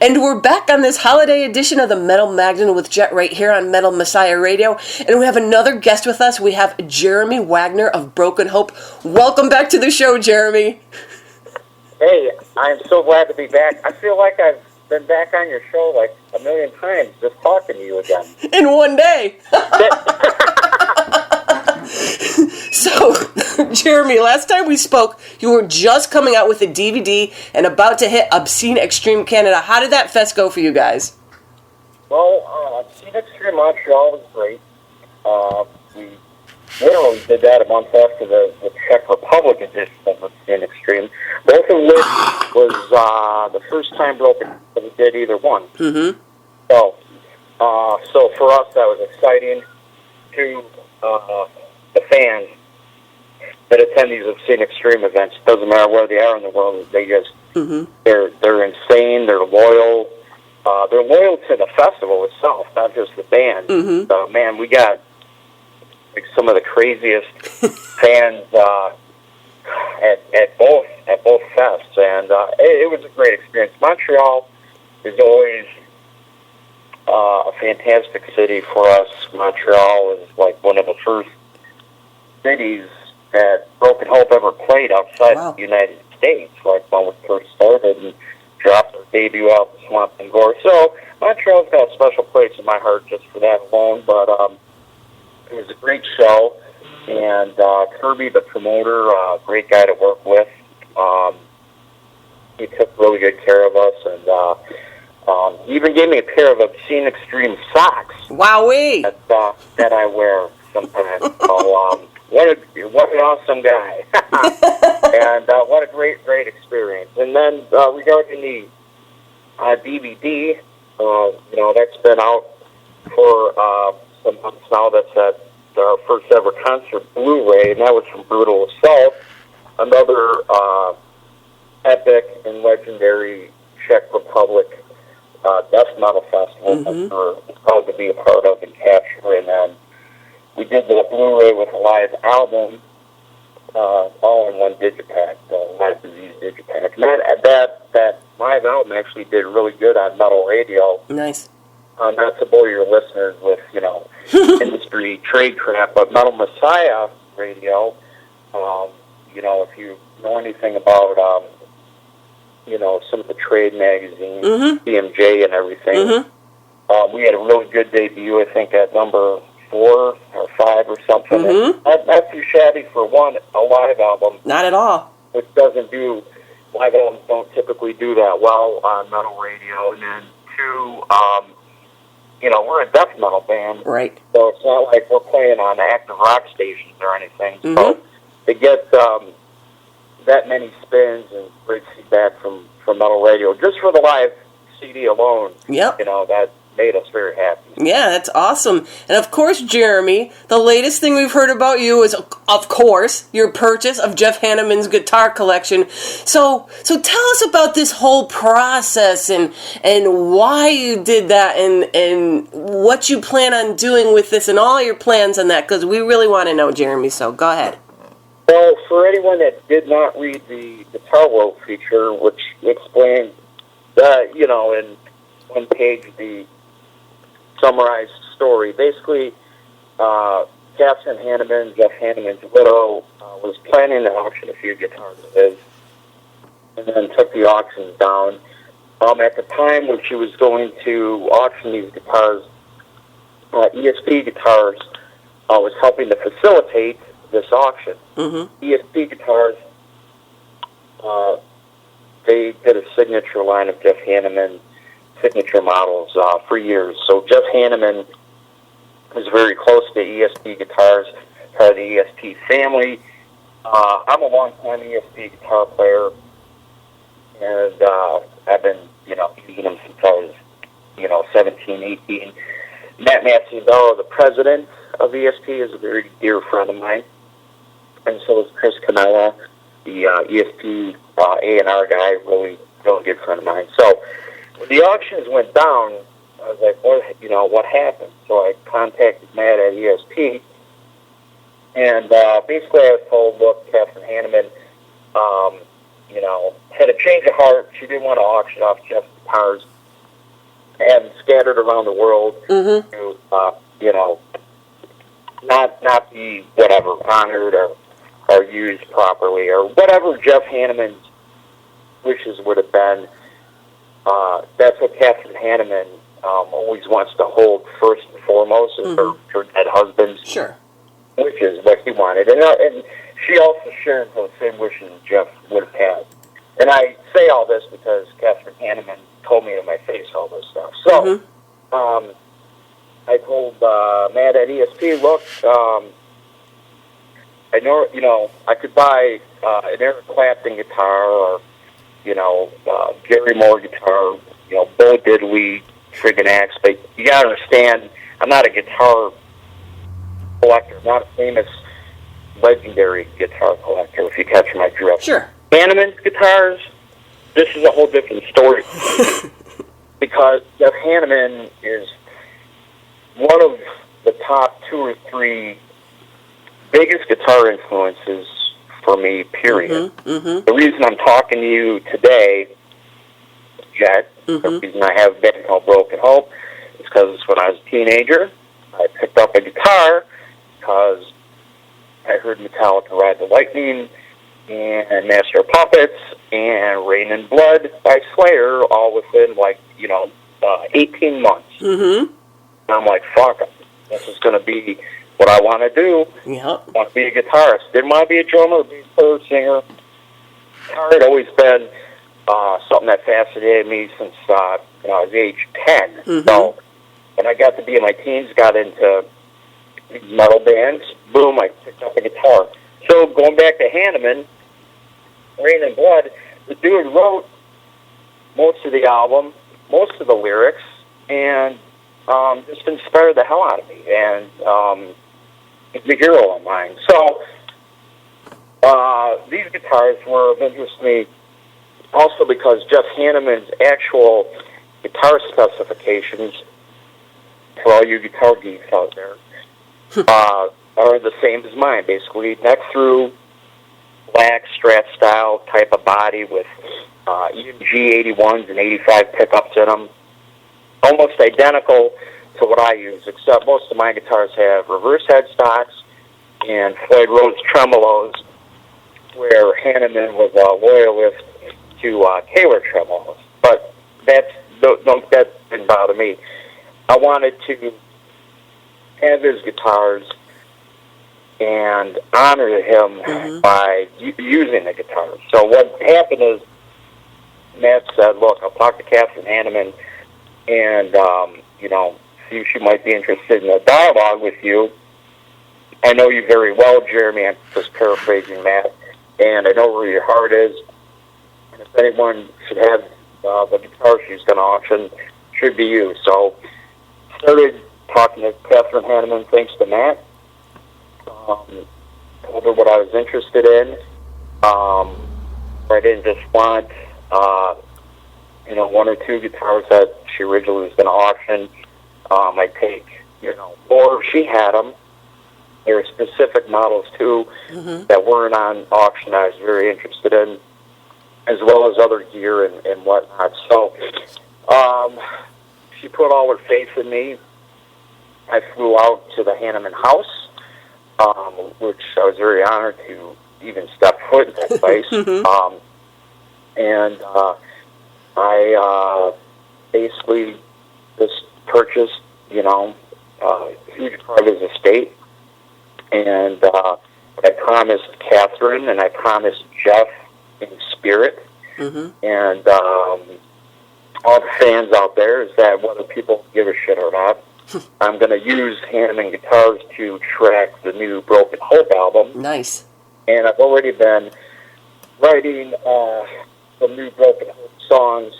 And we're back on this holiday edition of the Metal Magdalene with Jet right here on Metal Messiah Radio. And we have another guest with us. We have Jeremy Wagner of Broken Hope. Welcome back to the show, Jeremy. Hey, I'm so glad to be back. I feel like I've been back on your show like a million times just talking to you again. In one day. So, Jeremy, last time we spoke, you were just coming out with a DVD and about to hit Obscene Extreme Canada. How did that fest go for you guys? Well, Obscene Extreme Montreal was great. We literally did that a month after the Czech Republic edition of Obscene Extreme, both of which was the first time Broken Hope did either one. Mm-hmm. So for us, that was exciting. To the fans that attend these Obscene Extreme events, doesn't matter where they are in the world, they just they're insane. They're loyal. They're loyal to the festival itself, not just the band. Mm-hmm. Man, we got like some of the craziest fans at both fests, and it was a great experience. Montreal is always a fantastic city for us. Montreal is like one of the first cities that Broken Hope ever played outside of the United States, like when we first started and dropped our debut out, Swamp and Gore. So Montreal's got a special place in my heart just for that alone, but it was a great show, and Kirby, the promoter, great guy to work with. He took really good care of us, and he even gave me a pair of Obscene Extreme socks. Wowee! That I wear sometimes. So, what an awesome guy. And what a great experience. And then regarding the DVD, that's been out for some months now. That's at our first ever concert Blu-ray, and that was from Brutal Assault, another epic and legendary Czech Republic death metal festival that we're proud to be a part of and capture. And then we did the Blu-ray with a live album, all in one digipack, Live Disease digipack. And that live album actually did really good on Metal Radio. Nice. Not to bore your listeners with, industry trade crap, but Metal Messiah Radio, if you know anything about, some of the trade magazines, CMJ and everything, we had a really good debut, I think, at number 4 or 5 or something. Not too shabby for a live album. Not at all. Which doesn't do, live albums don't typically do that well on metal radio. And then 2, we're a death metal band. Right. So it's not like we're playing on active rock stations or anything. So to get that many spins and great feedback from metal radio, just for the live CD alone, that made us very happy. Yeah, that's awesome. And of course, Jeremy, the latest thing we've heard about you is, of course, your purchase of Jeff Hanneman's guitar collection. So tell us about this whole process and why you did that and what you plan on doing with this and all your plans on that, because we really want to know, Jeremy, so go ahead. Well, for anyone that did not read the Guitar World feature, which explained that, in one page, the summarized story. Basically, Catherine Hanneman, Jeff Hanneman's widow, was planning to auction a few guitars of his, and then took the auctions down. At the time when she was going to auction these guitars, ESP Guitars was helping to facilitate this auction. ESP Guitars, they did a signature line of Jeff Hanneman signature models for years. So Jeff Hanneman is very close to ESP Guitars, part of the ESP family. I'm a long-time ESP guitar player, and I've been, using them since I was, 17, 18. Matt Mazzibello, the president of ESP, is a very dear friend of mine, and so is Chris Canella, the ESP A&R guy, really good friend of mine. So when the auctions went down, I was like, what happened? So I contacted Matt at ESP, and basically I was told, look, Catherine Hanneman, had a change of heart. She didn't want to auction off Jeff's guitars. and scattered around the world Mm-hmm. to, not be whatever honored or used properly or whatever Jeff Hanneman's wishes would have been. That's what Catherine Hanneman always wants to hold first and foremost is her dead husband's wishes, what he wanted, and she also shared those same wishes Jeff would have had. And I say all this because Catherine Hanneman told me in my face all this stuff. So, I told Matt at ESP, look, I know, I could buy an Eric Clapton guitar or, Gary Moore guitar, Bo Diddley friggin' axe, but you gotta understand, I'm not a guitar collector, not a famous legendary guitar collector, if you catch my drift. Sure. Hanneman's guitars, this is a whole different story. Because Jeff Hanneman is one of the top 2 or 3 biggest guitar influences for me, period. The reason I'm talking to you today, Jet, the reason I have a band called Broken Hope, is because when I was a teenager, I picked up a guitar because I heard Metallica Ride the Lightning and Master of Puppets and Rain and Blood by Slayer all within 18 months. And I'm like, fuck, this is going to be what I want to do. I want to be a guitarist. Didn't want to be a drummer, be a third singer. Guitar had always been something that fascinated me since I was age 10. So when I got to be in my teens, got into metal bands, boom, I picked up a guitar. So going back to Hanneman, Rain and Blood, the dude wrote most of the album, most of the lyrics, and just inspired the hell out of me. And he's a hero of mine. So these guitars were of interest to me also because Jeff Hanneman's actual guitar specifications, for all you guitar geeks out there, are the same as mine, basically. Neck through, black Strat style type of body with even G81s and 85 pickups in them. Almost identical to what I use, except most of my guitars have reverse headstocks and Floyd Rose tremolos, where Hanneman was a loyalist to Taylor tremolos. But that didn't bother me. I wanted to have his guitars and honor him by using the guitars. So what happened is Matt said, look, I'll talk to Catherine Hanneman and, see if she might be interested in a dialogue with you. I know you very well, Jeremy. I'm just paraphrasing Matt. And I know where your heart is. And if anyone should have the guitar she's going to auction, should be you. So started talking to Catherine Hanneman, thanks to Matt. Told her what I was interested in. I didn't just want, 1 or 2 guitars that she originally was going to auction. I'd take, or if she had them. There were specific models, too, that weren't on auction I was very interested in, as well as other gear and whatnot. So she put all her faith in me. I flew out to the Hanneman house, which I was very honored to even step foot in that place. And I basically just purchased, a huge part of his estate. And I promised Catherine and I promised Jeff in spirit. And all the fans out there is that whether people give a shit or not, I'm going to use Hanneman guitars to track the new Broken Hope album. Nice. And I've already been writing some new Broken Hope songs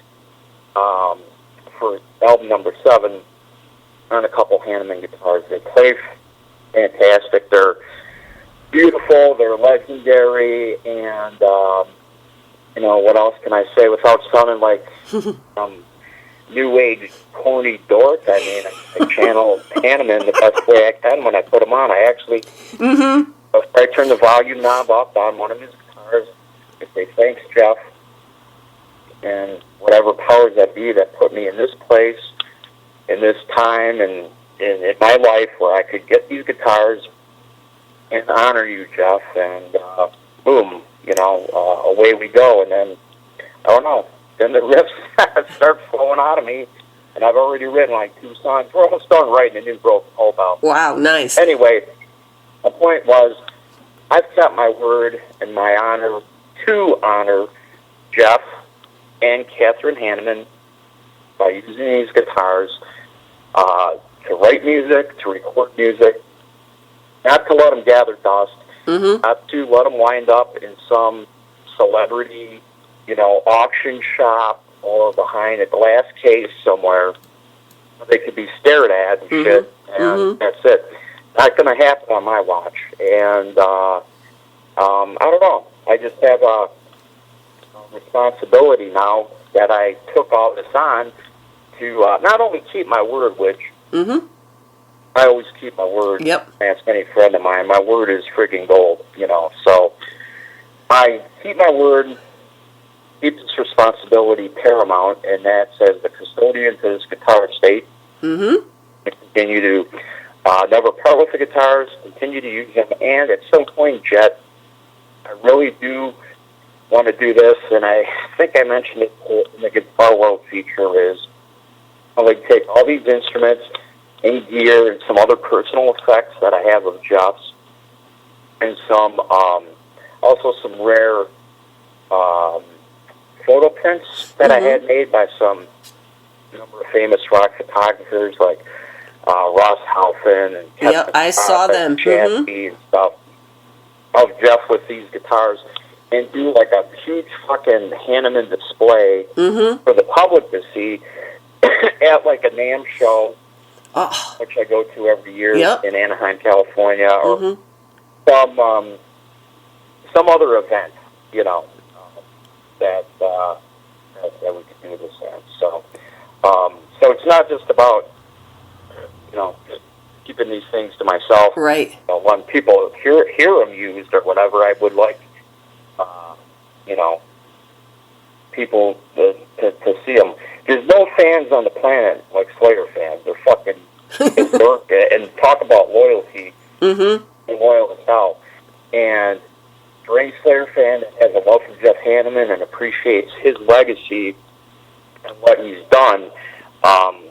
for album number 7 on a couple Hanneman guitars. They play fantastic. They're beautiful. They're legendary. And, what else can I say without sounding like new age corny dork? I mean, I channel Hanneman the best way I can when I put them on. I actually, I turn the volume knob up on one of his guitars. I say, thanks, Jeff. And whatever powers that be that put me in this place, in this time and in my life where I could get these guitars and honor you, Jeff, and boom, away we go. And then, I don't know, then the riffs start flowing out of me, and I've already written like 2 songs. We're almost done writing a new Broken Hope album. Wow, nice. Anyway, the point was, I've kept my word and my honor to honor Jeff and Catherine Hanneman by using these guitars to write music, to record music, not to let them gather dust, not to let them wind up in some celebrity, auction shop or behind a glass case somewhere where they could be stared at and shit, and that's it. Not going to happen on my watch. And I don't know. I just have a responsibility now that I took all this on to not only keep my word, which I always keep my word. Yep. Ask any friend of mine. My word is friggin' gold, So I keep my word, keep this responsibility paramount, and that's as the custodian to this guitar estate. I continue to never part with the guitars, continue to use them, and at some point, Jet, I really do want to do this, and I think I mentioned it in the Guitar World feature, is I like take all these instruments and gear and some other personal effects that I have of Jeff's, and some also some rare photo prints that I had made by some number of famous rock photographers like Ross Halfin and Kevin I saw them. Chansky and stuff of Jeff with these guitars, and do like a huge fucking Hanneman display for the public to see at like a NAMM show, which I go to every year in Anaheim, California, or some other event, that we could do this at. So it's not just about keeping these things to myself. Right. When people hear them used or whatever, I would like, people to see them. There's no fans on the planet like Slayer fans. They're fucking berserk, and talk about loyalty. And loyal as hell. And for any Slayer fan that has a love for Jeff Hanneman and appreciates his legacy and what he's done, I'm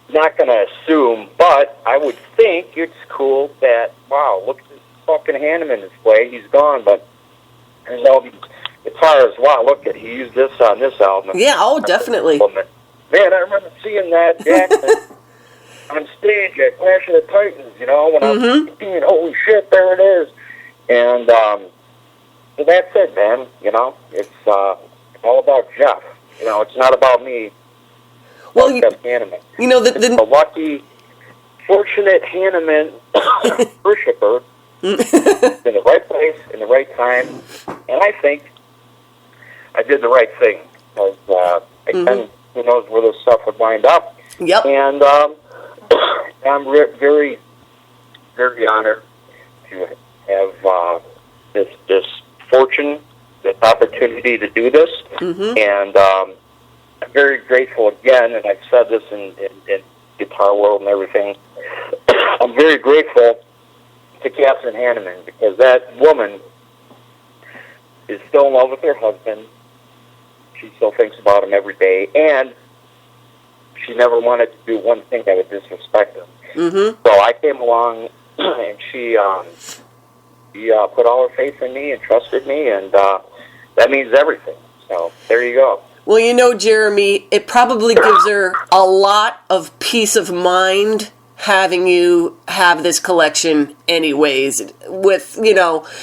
not going to assume, but I would think it's cool that, wow, look at this fucking Hanneman display. He's gone, but there's all these guitars. Wow, look at, he used this on this album. Yeah, oh, definitely. Man, I remember seeing that Jackson on stage at Clash of the Titans, when I was 15. Holy shit, there it is. And so that's it, man. It's all about Jeff. It's not about me. Well, Jeff Hanneman. The lucky, fortunate Hanneman worshiper in the right place, in the right time, and I think I did the right thing, because again, who knows where this stuff would wind up. Yep. And I'm very, very honored to have this fortune, this opportunity to do this, and I'm very grateful again, and I've said this in Guitar World and everything, I'm very grateful to Catherine Hanneman, because that woman is still in love with her husband. She still thinks about him every day, and she never wanted to do one thing that would disrespect him. So I came along, and she put all her faith in me and trusted me, and that means everything. So there you go. Well, Jeremy, it probably gives her a lot of peace of mind having you have this collection anyways, with,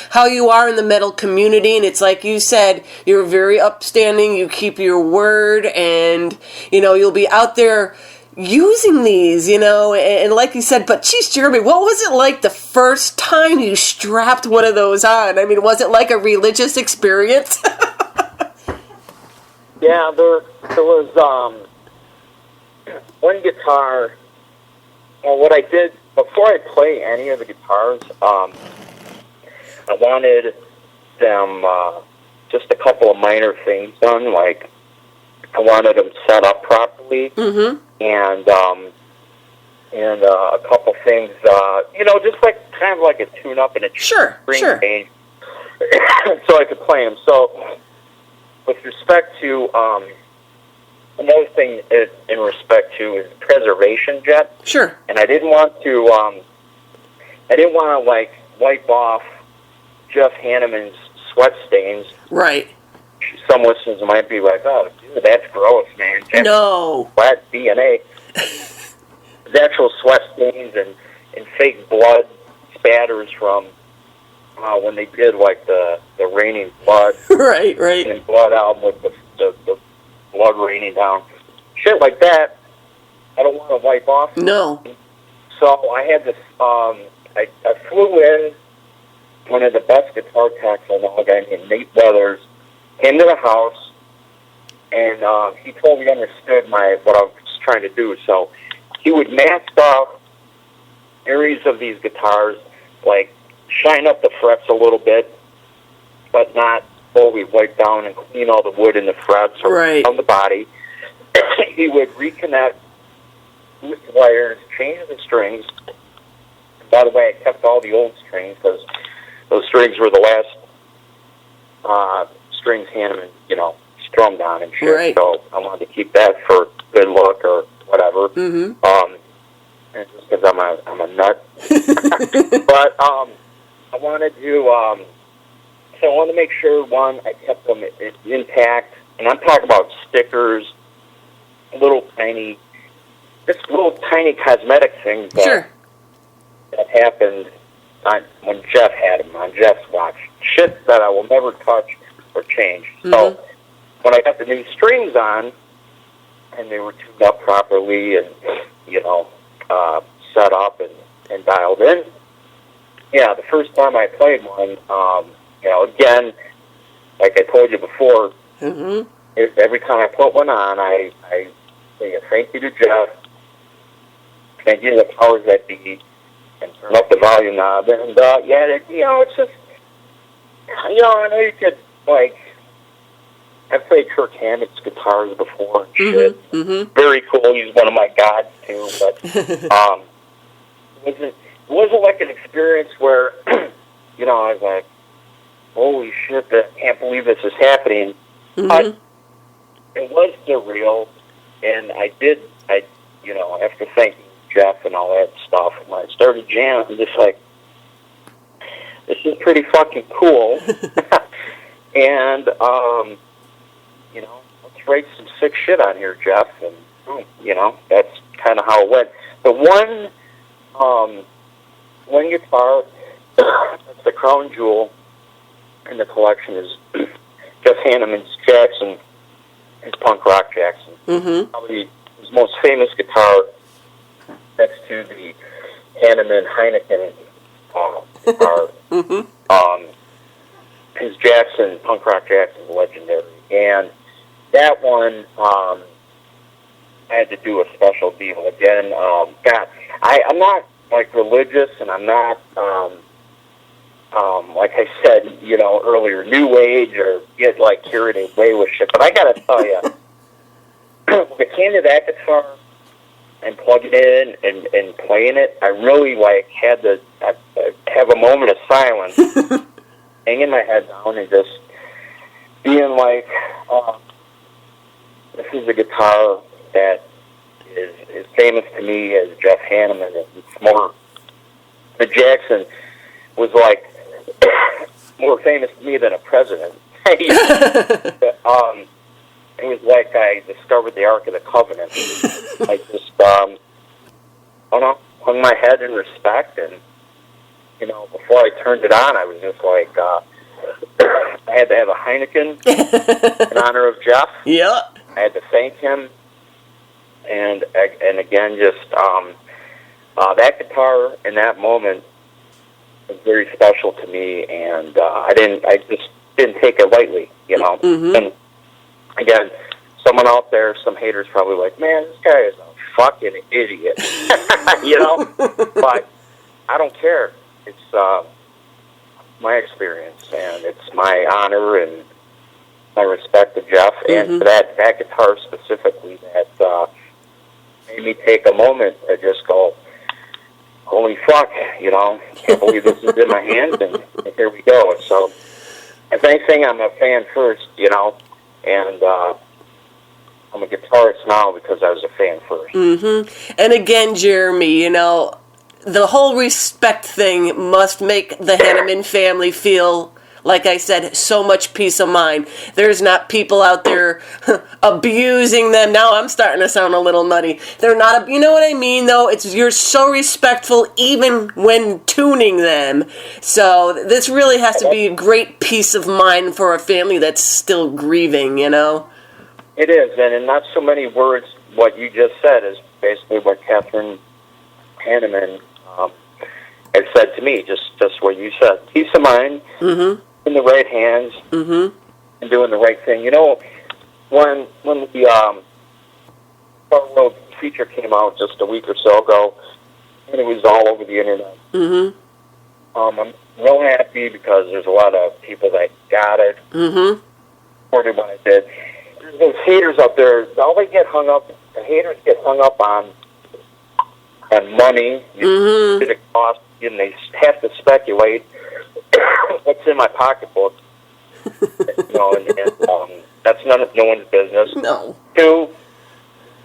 how you are in the metal community. And it's like you said, you're very upstanding, you keep your word, and, you'll be out there using these, and like you said, but geez, Jeremy, what was it like the first time you strapped one of those on? I mean, was it like a religious experience? Yeah, there was one guitar. Well, what I did before I play any of the guitars, I wanted them just a couple of minor things done, like I wanted them set up properly, and a couple things, just like kind of like a tune-up and a string change, so I could play them. So, with respect to another thing in respect to is preservation, Jet. Sure. And I didn't want to like wipe off Jeff Hanneman's sweat stains. Right. Some listeners might be like, "Oh, dude, that's gross, man." No. Sweat DNA. His actual sweat stains and fake blood spatters from when they did like the Raining Blood. Right. And blood album with the blood raining down. Shit like that, I don't want to wipe off. No. So I had this, I flew in, one of the best guitar techs I know, a guy named Nate Weathers, came to the house, and he totally understood what I was trying to do. So he would mask off areas of these guitars, like shine up the frets a little bit, but not fully wipe down and clean all the wood in the frets or on the body. He would reconnect loose wires, change the strings. By the way, I kept all the old strings because those strings were the last strings Hanneman, strummed on and shit. Right. So I wanted to keep that for good luck or whatever. And just because I'm a nut. But I wanted to. So I wanted to make sure, one, I kept them intact, and I'm talking about stickers, little tiny cosmetic things that happened when Jeff had them on Jeff's watch. Shit that I will never touch or change. So when I got the new strings on, and they were tuned up properly and, set up and dialed in, yeah, the first time I played one, again, like I told you before, every time I put one on, I say a thank you to Jeff, thank you to the powers that be, and turn up the volume knob. And, it's just, I know you could, I've played Kirk Hammett's guitars before and shit. Very cool. He's one of my gods, too. But it wasn't like an experience where, I was like, holy shit, I can't believe this is happening. But it was surreal, and after thanking Jeff and all that stuff, when I started jamming, I'm just like, this is pretty fucking cool. And, let's write some sick shit on here, Jeff, and, that's kind of how it went. The one guitar, that's the crown jewel in the collection, is Jeff Hanneman's Jackson, his punk rock Jackson. Probably his most famous guitar, next to the Hanneman Heineken guitar. His Jackson, punk rock Jackson, is legendary. And that one, I had to do a special deal again. I'm not religious, and I'm not. Like I said, earlier, new age or get carried away with shit. But I gotta tell you, when it came to that guitar and plugging it in and playing it, I really had to have a moment of silence, hanging my head down and just being like, this is a guitar that is as famous to me as Jeff Hanneman. It's more, the Jackson was more famous to me than a president. It was like I discovered the Ark of the Covenant. I just, hung my head in respect, and, before I turned it on, I was just like, I had to have a Heineken in honor of Jeff. Yeah. I had to thank him, and again, just, that guitar in that moment was very special to me, and I just didn't take it lightly, And again, someone out there, some haters probably like, man, this guy is a fucking idiot, But I don't care. It's my experience, and it's my honor, and my respect to Jeff, and for that guitar specifically, that made me take a moment to just go, holy fuck, can't believe this is in my hands, and here we go. So, if anything, I'm a fan first, and I'm a guitarist now because I was a fan first. And again, Jeremy, the whole respect thing must make the Hanneman family feel, like I said, so much peace of mind. There's not people out there abusing them. Now I'm starting to sound a little nutty. They're not, you know what I mean, though? You're so respectful even when tuning them. So this really has to be a great peace of mind for a family that's still grieving, It is, and in not so many words, what you just said is basically what Catherine Hanneman has said to me, just what you said. Peace of mind, in the right hands, and doing the right thing. When the Star Road feature came out just a week or so ago, and it was all over the internet, I'm real happy because there's a lot of people that got it, supported what I did. Those haters up there, all they get hung up, the haters get hung up on money, did it cost, and they have to speculate what's in my pocketbook, and that's no one's business. No. Two,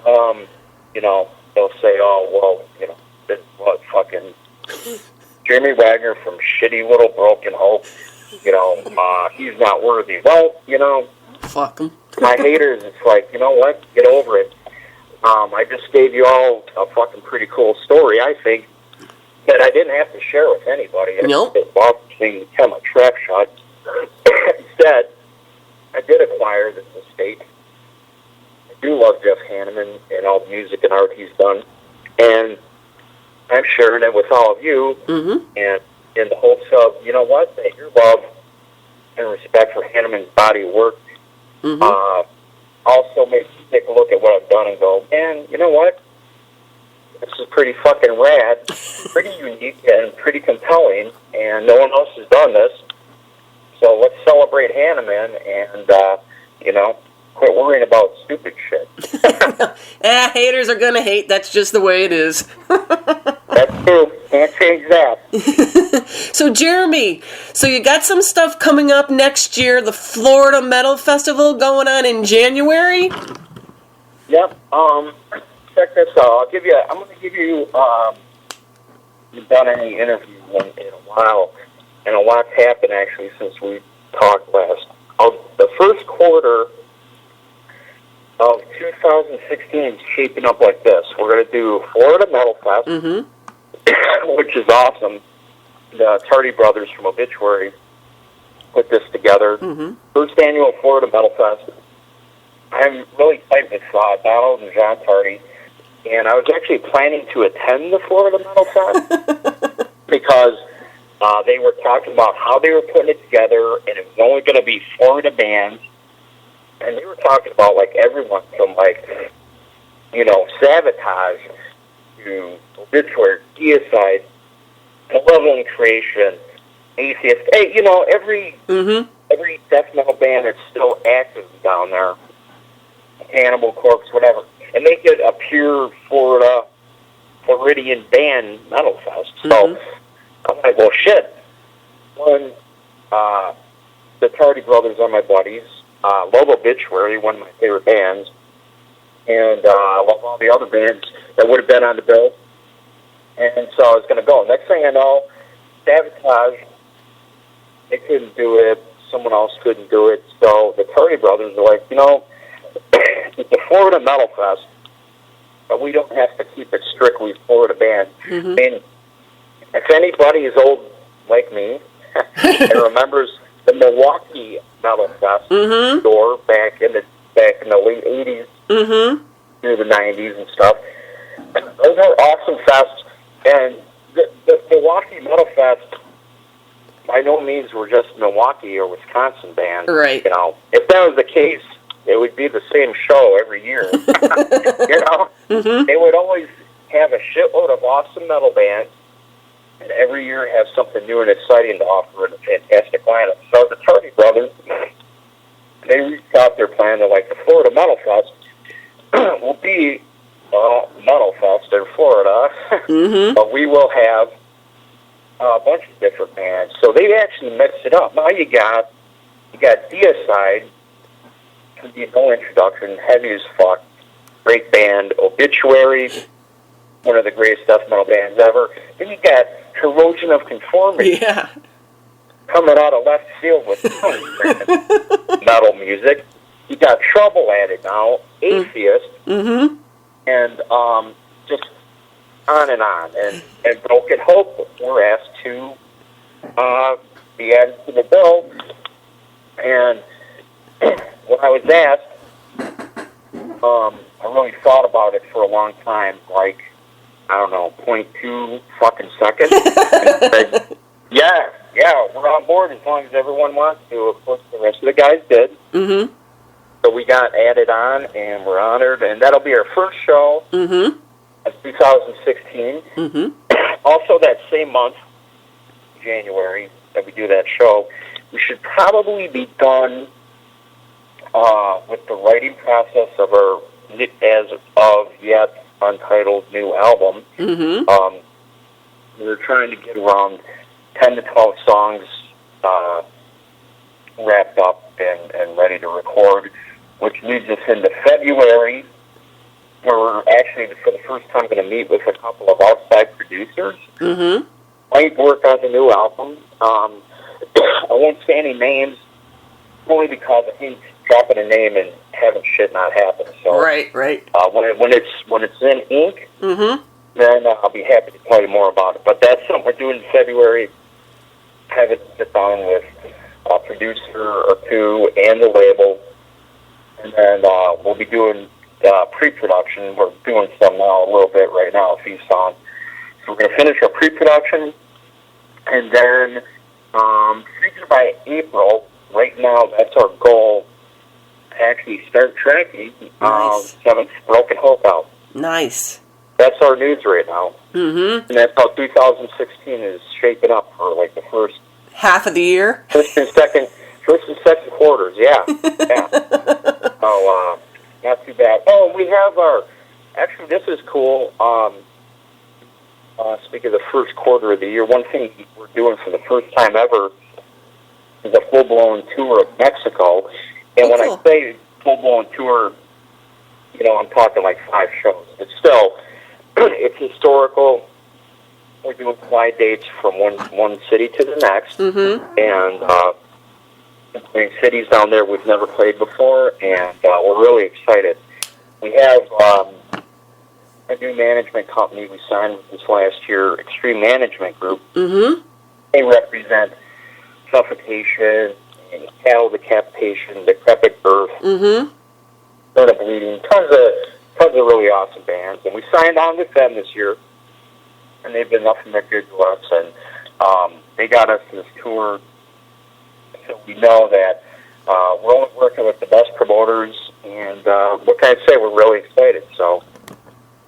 they'll say, oh, well, this is what fucking Jeremy Wagner from shitty little Broken Hope, he's not worthy. Well, fuck him. My haters, it's like, you know what? Get over it. I just gave you all a fucking pretty cool story, I think, that I didn't have to share with anybody. Nope. It was become a trap shot. Instead, I did acquire this estate. I do love Jeff Hanneman and all the music and art he's done. And I'm sharing it with all of you, and in the hopes of, you know what, that your love and respect for Hanneman's body of work also makes you take a look at what I've done and go, man, you know what? This is pretty fucking rad, pretty unique, and pretty compelling, and no one else has done this. So let's celebrate Hanneman and, quit worrying about stupid shit. Haters are gonna hate. That's just the way it is. That's true. Can't change that. So, Jeremy, you got some stuff coming up next year, the Florida Metal Festival going on in January? Yep. Check this out. I'm going to give you, you've done any interviews in a while, and a lot's happened, actually, since we talked last. The first quarter of 2016 is shaping up like this. We're going to do Florida Metal Fest, which is awesome. The Tardy Brothers from Obituary put this together. First annual Florida Metal Fest. I'm really excited with Donald and John Tardy, and I was actually planning to attend the Florida Metal Fest because they were talking about how they were putting it together, and it was only going to be Florida bands. And they were talking about, everyone from, Sabotage to Obituary, Deicide, Malevolent Creation, Atheist. Hey, every death metal band that's still active down there, Cannibal Corpse, whatever, and make it a pure Floridian band metal fest. So I'm like, well, shit. One, the Tardy Brothers are my buddies. Love Obituary, one of my favorite bands, and I love all the other bands that would have been on the bill. And so I was going to go. Next thing I know, Sabotage, they couldn't do it. Someone else couldn't do it. So the Tardy Brothers are like, it's a Florida Metal Fest, but we don't have to keep it strictly Florida bands. I mean, if anybody is old like me and remembers the Milwaukee Metal Fest store back in the late 80s through the 90s and stuff, those are awesome fests. And the Milwaukee Metal Fest by no means were just Milwaukee or Wisconsin bands. Right. If that was the case, it would be the same show every year. They would always have a shitload of awesome metal bands, and every year have something new and exciting to offer in a fantastic lineup. So the Tardy Brothers they reached out their plan to, like, the Florida Metal Fest will be Metal Fest in Florida, but we will have a bunch of different bands. So they actually mixed it up. Now you got Deicide, can be no introduction, heavy as fuck, great band. Obituary, one of the greatest death metal bands ever. Then you got Corrosion of Conformity. Yeah. Coming out of left field with metal music. You got Trouble added now, Atheist, and just on and on. And Broken Hope were asked to be added to the bill. And when I was asked, I really thought about it for a long time, like, I don't know, 0.2 fucking seconds. And said, yeah, we're on board as long as everyone wants to. Of course, the rest of the guys did. So we got added on, and we're honored. And that'll be our first show of 2016. Also, that same month, January, that we do that show, we should probably be done with the writing process of our as of yet untitled new album. We're trying to get around 10 to 12 songs wrapped up and ready to record, which leads us into February, where we're actually, for the first time, going to meet with a couple of outside producers. Might work on the new album. I won't say any names, only because I think dropping a name and having shit not happen. So right. When it's in ink, then I'll be happy to tell you more about it. But that's something we're doing in February. Having to sit down with a producer or two and the label, and then we'll be doing pre-production. We're doing some now, a little bit right now, a few songs. So we're going to finish our pre-production, and then figure by April. Right now, that's our goal. Actually, start tracking seventh Broken Hope out. Nice. That's our news right now. And that's how 2016 is shaping up for like the first half of the year. First and second quarters. Yeah. So not too bad. Oh, we have our. Actually, this is cool. Speaking of the first quarter of the year, one thing we're doing for the first time ever is a full-blown tour of Mexico. And when I say full-blown tour, I'm talking like 5 shows. But still, it's historical. We're doing flight dates from one city to the next. And playing cities down there we've never played before, and we're really excited. We have a new management company we signed with this last year, Extreme Management Group. They represent suffocation, and cattle decapitation, decrepit birth, burn bleeding, tons of really awesome bands. And we signed on with them this year, and they've been nothing but good to us. And they got us this tour, so we know that we're only working with the best promoters. And what can I say? We're really excited. So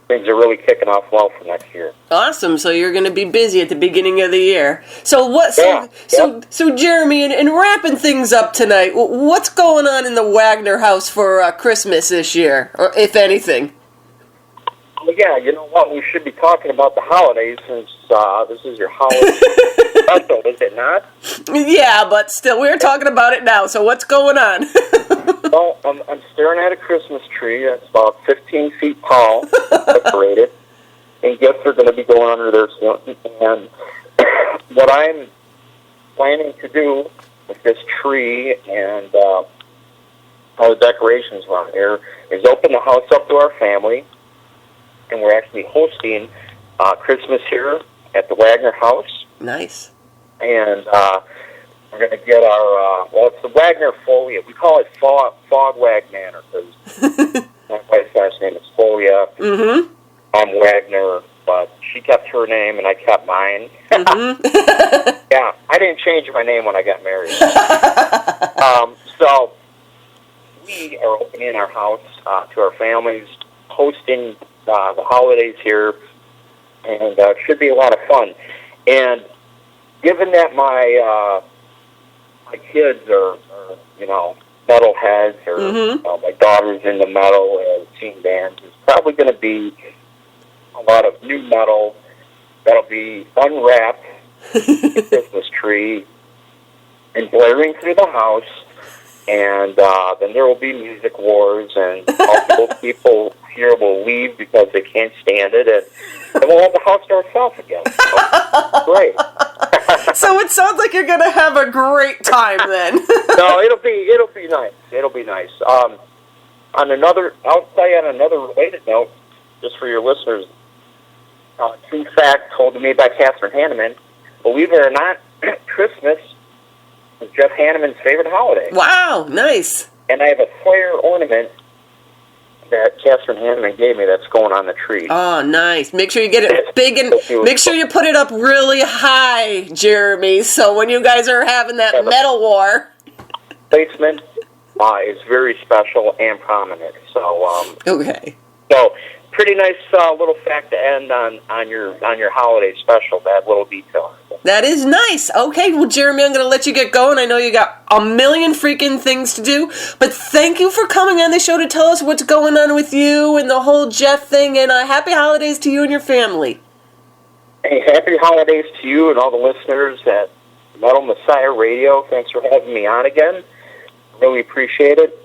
things are really kicking off well for next year. Awesome. So you're going to be busy at the beginning of the year. So what? So Jeremy, and wrapping things up tonight, what's going on in the Wagner house for Christmas this year, or if anything? Well, yeah, you know what? We should be talking about the holidays since this is your holiday special, is it not? Yeah, but still, we're talking about it now. So what's going on? Well, I'm staring at a Christmas tree that's about 15 feet tall, decorated, and gifts are going to be going under there soon. And what I'm planning to do with this tree and all the decorations around here is open the house up to our family, and we're actually hosting Christmas here at the Wagner house. Nice. And we're going to get our, it's the Wagner Folia. We call it Fog Wag Manor because my wife's last name is Folia. I'm Wagner, but she kept her name and I kept mine. Yeah, I didn't change my name when I got married. So we are opening our house to our families, hosting the holidays here, and it should be a lot of fun. And given that my kids are metalheads or my daughter's into metal and teen bands, is probably going to be a lot of new metal that'll be unwrapped the Christmas tree and blaring through the house, and then there will be music wars, and multiple people here will leave because they can't stand it, and we'll have the house to ourselves again. So, great. So it sounds like you're going to have a great time then. No, it'll be nice. It'll be nice. I'll tell you on another related note, just for your listeners. True fact told to me by Catherine Hanneman. Believe it or not, Christmas is Jeff Hanneman's favorite holiday. Wow, nice. And I have a Slayer ornament that Catherine Hanneman gave me that's going on the tree. Oh, nice. Make sure you get it big and make sure you put it up really high, Jeremy, so when you guys are having that metal war. Placement is very special and prominent. So, okay. So, pretty nice little fact to end on your holiday special, that little detail. That is nice. Okay, well, Jeremy, I'm going to let you get going. I know you got a million freaking things to do, but thank you for coming on the show to tell us what's going on with you and the whole Jeff thing, and happy holidays to you and your family. Hey, happy holidays to you and all the listeners at Metal Messiah Radio. Thanks for having me on again. Really appreciate it,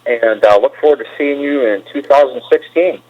and look forward to seeing you in 2016.